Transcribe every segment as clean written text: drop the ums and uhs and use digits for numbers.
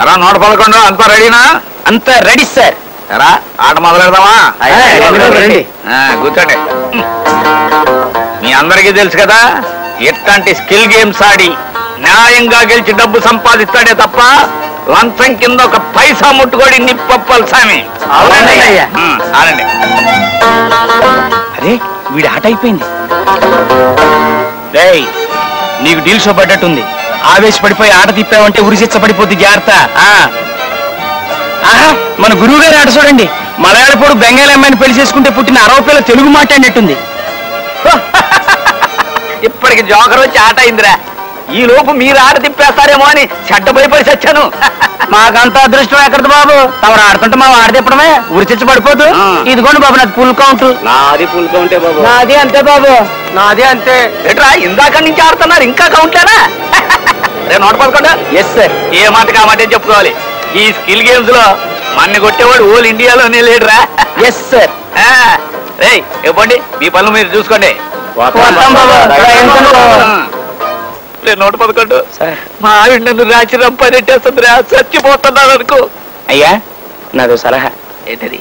ఎలా 111 అంతా రెడీనా? అంతా రెడీ సార్. ఎరా ఆట మొదలెడదామా? కూర్చోండి. మీ అందరికీ తెలుసు కదా, ఎట్లాంటి స్కిల్ గేమ్స్ ఆడి న్యాయంగా గెలిచి డబ్బు సంపాదిస్తాడే తప్ప లంచం కింద ఒక పైసా ముట్టుకోడి నిప్పప్పల్ స్వామి. ఆడండి. అరే వీడి ఆట అయిపోయింది. రేయ్ నీకు డీల్ షో పడ్డట్టుంది. ఆవేశపడిపోయి ఆట తిప్పావంటే ఉరిశిచ్చబడిపోద్ది, జాగ్రత్త. ఆహా మన గురువు గారి ఆట చూడండి. మలయాళపోడు బెంగాలీ అమ్మాయిని పెళ్లి చేసుకుంటే పుట్టిన 60 పిల్ల తెలుగు మాట్లాడినట్టుంది. ఇప్పటికి జోకర్ వచ్చి ఆట అయిందిరా. ఈ లోపు మీరు ఆట తిప్పేస్తారేమో అని చెడ్డ భయపడి చచ్చాను. మాకంత అదృష్టం ఎక్కడది బాబు. తమరు ఆడుతుంటే మా ఆడ తిప్పడమే ఉరిచిచ్చి పడిపోదు. ఇదిగోండి బాబు నాది ఫుల్ కౌంట్. నాది ఫుల్ కౌంటే బాబు. నాది అంతే బాబు, నాది అంతే. ఎట్రా ఇందాక నుంచి ఆడుతున్నారు, ఇంకా కౌంట్లేనా? రే 111. Yes sir. ఏ మాటకి ఆ మాటే చెప్పుకోవాలి. ఈ స్కిల్ గేమ్స్ లో మన్ని కొట్టేవాడు ఓల్ ఇండియాలోనే లేడురా. Yes sir. రే ఇవ్వండి, మీ పనులు మీరు చూసుకోండి. 111 మా ఆవిడ నన్ను రాచి రంపనెట్టేస్తుందిరా, చచ్చిపోతున్నాను అనుకో. అయ్యా నాదో సలహా. ఏంటది?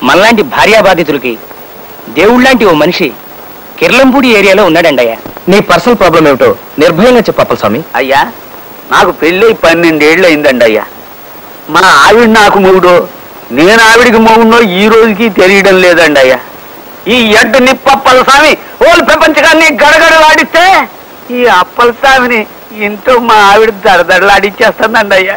మనలాంటి భార్యా బాధితులకి దేవుళ్ళంటి ఓ మనిషి కిర్లంపూడి ఏరియాలో ఉన్నాడండి అయ్యా. నీ పర్సనల్ ప్రాబ్లం ఏమిటో నిర్భయంగా చెప్పప్పల స్వామి. అయ్యా నాకు పెళ్ళి 12 ఏళ్ళు అయిందండి అయ్యా. మా ఆవిడ నాకు మొగుడో, నేను ఆవిడికి మొగుడో ఈ రోజుకి తెలియడం లేదండి అయ్యా. ఈ ఎడ్డు నిప్పప్పల స్వామి ఓళ్ళు ప్రపంచకాన్ని గడగడలాడిస్తే ఈ అప్పల స్వామిని ఇంట్లో మా ఆవిడ దడదడలాడిచ్చేస్తుందండి అయ్యా.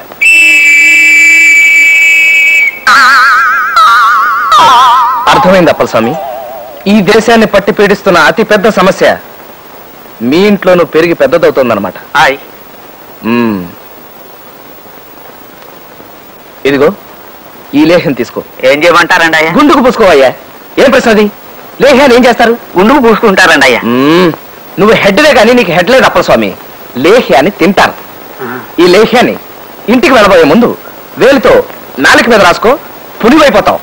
అర్థమైంది అప్పల స్వామి. ఈ దేశాన్ని పట్టి పీడిస్తున్న అతి పెద్ద సమస్య మీ ఇంట్లోనూ పెరిగి పెద్దదవుతోందన్నమాట. హాయ్. ఇదిగో ఈ లేహ్యం తీసుకో. ఏం చేయమంటారండి అయ్యా? గుండుకు పూసుకోవయ్యా. ఏం ప్రశ్న అది? లేహ్యాన్ని ఏం చేస్తారు? గుండుకు పూసుకుంటారండి అయ్యా. నువ్వు హెడ్వే కానీ నీకు హెడ్ లేదు అప్పల స్వామి. లేహ్యాన్ని తింటారు. ఈ లేహ్యాన్ని ఇంటికి వెళ్ళబోయే ముందు వేలితో నాలుక మీద రాసుకో, పులివైపోతావు.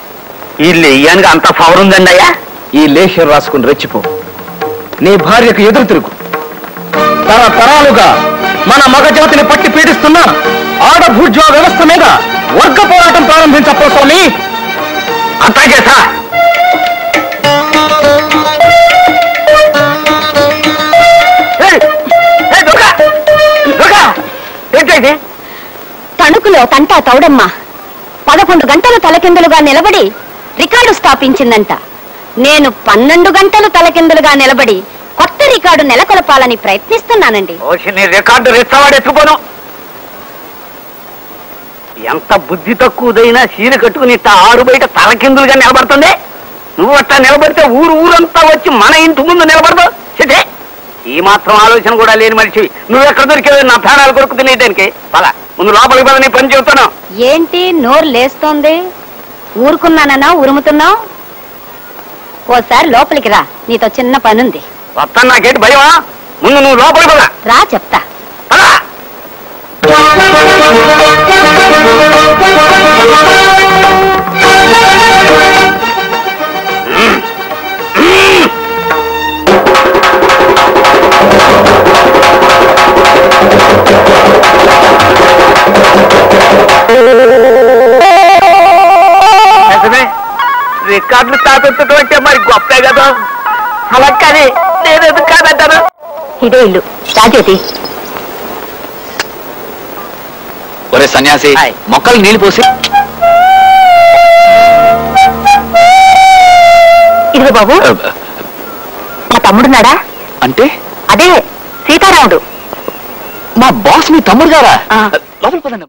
ఈ లేహ్యానికి అంత పవర్ ఉందండి అయ్యా? ఈ లేహ్యం రాసుకుని రెచ్చిపో. నీ భార్యకు ఎదురు తిరుగు. తరతరాలుగా మన మగ జాతిని పట్టి పీడిస్తున్న ఆడభూర్జా వ్యవస్థ మీద వర్గ పోరాటం ప్రారంభించప్పల స్వామి. అట్లాగే సార్. తణుకులో తంటా తౌడమ్మ 11 గంటలు తలకిందులుగా నిలబడి రికార్డు స్థాపించిందంట. నేను 12 గంటలు తలకిందులుగా నిలబడి కొత్త రికార్డు నెలకొల్పాలని ప్రయత్నిస్తున్నానండి. రికార్డు రెచ్చవాడెత్తుకోను. ఎంత బుద్ధి తక్కువదైనా చీర కట్టుకుని ఆరు బయట తలకిందులుగా నిలబడుతుంది. నువ్వు అట్లా నిలబడితే ఊరంతా వచ్చి మన ఇంటి ముందు నిలబడదు. చిటే ఈ మాత్రం ఆలోచన కూడా లేని మనిషివి. నువ్వు ఎక్కడ దొరికేది నా ప్రాణాలు కొరకు తినేయడానికి? పద ముందు లోపలికి పద, నీ పని చెబుతాను. ఏంటి నోరు లేస్తోంది? ఊరుకున్నానన్నా ఉరుముతున్నావు? ఓసారి లోపలికి రా, నీతో చిన్న పనుంది. వస్తాను, నాకేంటి భయమా? ముందు నువ్వు లోపలికి పద. రా చెప్తా. రికార్డులు స్థాపించడం అంటే మరి గొప్పే కదా. అలా కానీ నేను ఎందుకు కాదంటాను. ఇదే ఇల్లు రాజేది. ఒరే సన్యాసి, మొక్కలు నీళ్లు పోసి. ఇదిగో బాబు, మా తమ్ముడున్నాడా? అంటే అదే సీతారాముడు. మా బాస్ మీ తమ్ముడు గారా? లోపల పదండి.